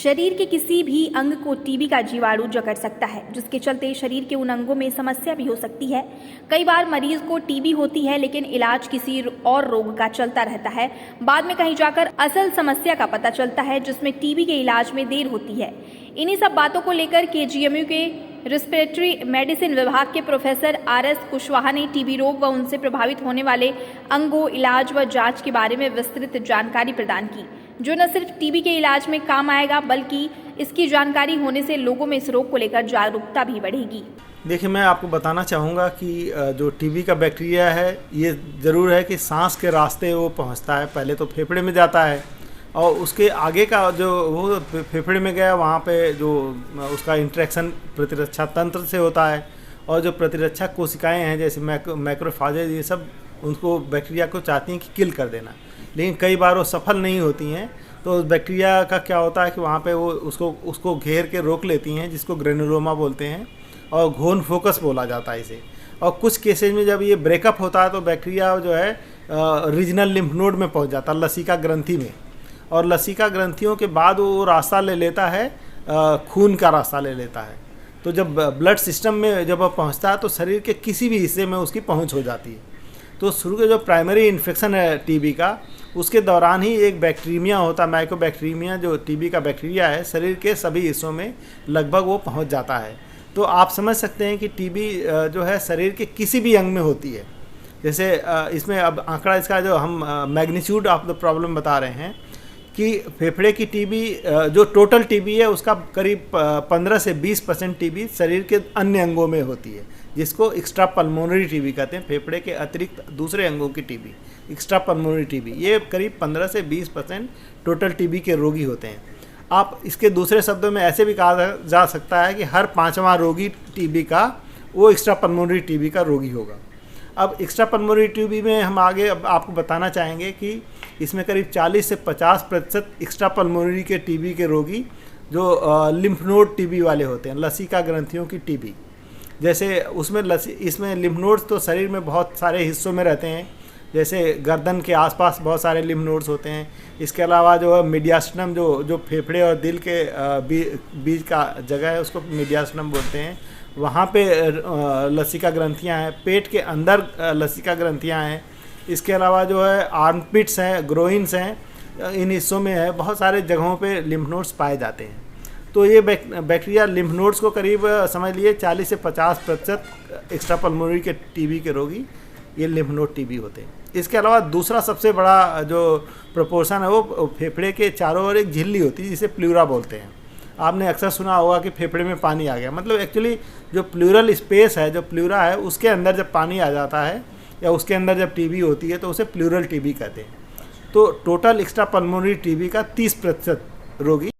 शरीर के किसी भी अंग को टीबी का जीवाणु जकड़ सकता है, जिसके चलते शरीर के उन अंगों में समस्या भी हो सकती है। कई बार मरीज को टीबी होती है, लेकिन इलाज किसी और रोग का चलता रहता है। बाद में कहीं जाकर असल समस्या का पता चलता है, जिसमें टीबी के इलाज में देर होती है। इन्हीं सब बातों को लेकर केजीएमयू के रेस्पिरेटरी मेडिसिन विभाग के प्रोफेसर आर.एस. कुशवाहा ने टीबी रोग व उनसे प्रभावित होने वाले अंगों, इलाज व जांच के बारे में विस्तृत जानकारी प्रदान की, जो न सिर्फ टीबी के इलाज में काम आएगा, बल्कि इसकी जानकारी होने से लोगों में इस रोग को लेकर जागरूकता भी बढ़ेगी। देखिए, मैं आपको बताना चाहूँगा कि जो टीबी का बैक्टीरिया है, ये ज़रूर है कि सांस के रास्ते वो पहुँचता है। पहले तो फेफड़े में जाता है और उसके आगे का जो वो फेफड़े में गया, वहाँ पे जो उसका इंटरेक्शन प्रतिरक्षा तंत्र से होता है, और जो प्रतिरक्षा कोशिकाएं हैं जैसे मैक्रोफाजेज, ये सब उनको बैक्टीरिया को चाहती हैं कि किल कर देना, लेकिन कई बार वो सफल नहीं होती हैं। तो उस बैक्टीरिया का क्या होता है कि वहाँ पे वो उसको घेर के रोक लेती हैं, जिसको ग्रेनुलोमा बोलते हैं, और घोन फोकस बोला जाता है इसे। और कुछ केसेज में जब ये ब्रेकअप होता है तो बैक्टीरिया जो है रीजनल लिम्फ नोड में पहुँच जाता है, लसिका ग्रंथि में, और लसिका ग्रंथियों के बाद वो रास्ता ले लेता है, खून का रास्ता ले लेता है। तो जब ब्लड सिस्टम में जब वह पहुँचता है तो शरीर के किसी भी हिस्से में उसकी पहुँच हो जाती है। तो शुरू के जो प्राइमरी इन्फेक्शन है टीबी का, उसके दौरान ही एक बैक्टीरिया होता है, माइकोबैक्टीरिया, जो टीबी का बैक्टीरिया है, शरीर के सभी हिस्सों में लगभग वो पहुंच जाता है। तो आप समझ सकते हैं कि टीबी जो है शरीर के किसी भी अंग में होती है। जैसे इसमें अब आंकड़ा इसका जो हम मैग्नीट्यूड ऑफ द प्रॉब्लम बता रहे हैं कि फेफड़े की टीबी, जो टोटल टीबी है उसका करीब 15 से 20% टीबी शरीर के अन्य अंगों में होती है, जिसको एक्स्ट्रा पल्मोनरी टीबी कहते हैं। फेफड़े के अतिरिक्त दूसरे अंगों की टीबी, एक्स्ट्रा पल्मोनरी टीबी, ये करीब 15 से 20% टोटल टीबी के रोगी होते हैं। आप इसके दूसरे शब्दों में ऐसे भी कहा जा सकता है कि हर 5वां रोगी टीबी का वो एक्स्ट्रा पल्मोनरी टीबी का रोगी होगा। अब एक्स्ट्रा पल्मोनरी टीबी में हम आगे अब आपको बताना चाहेंगे कि इसमें करीब 40 से 50% एक्स्ट्रा पल्मोनरी के टीबी के रोगी जो लिम्फ नोड टीबी वाले होते हैं, लसिका ग्रंथियों की टीबी। जैसे इसमें लिम्फ नोड्स तो शरीर में बहुत सारे हिस्सों में रहते हैं, जैसे गर्दन के आसपास बहुत सारे लिम्फ नोड्स होते हैं। इसके अलावा जो मीडियास्टनम, जो फेफड़े और दिल के बीच का जगह है, उसको मीडियास्टनम बोलते हैं, वहाँ पे लसिका ग्रंथियाँ हैं। पेट के अंदर लसिका ग्रंथियाँ हैं। इसके अलावा जो है आर्मपिट्स हैं, ग्रोइन्स हैं, इन हिस्सों में है, बहुत सारे जगहों पे लिम्फ नोड्स पाए जाते हैं। तो ये बैक्टीरिया लिम्फ नोड्स को करीब समझ लिए 40 से 50% एक्स्ट्रा पल्मोनरी के टीबी के रोगी ये लिम्फ नोड टीबी होते हैं। इसके अलावा दूसरा सबसे बड़ा जो प्रोपोर्शन है वो फेफड़े के चारों ओर एक झिल्ली होती है, जिसे प्लूरा बोलते हैं। आपने अक्सर सुना होगा कि फेफड़े में पानी आ गया, मतलब एक्चुअली जो प्लूरल स्पेस है, जो प्लूरा है, उसके अंदर जब पानी आ जाता है या उसके अंदर जब टीबी होती है तो उसे प्लूरल टीबी कहते हैं। तो टोटल एक्स्ट्रा पल्मोनरी टीबी का 30% रोगी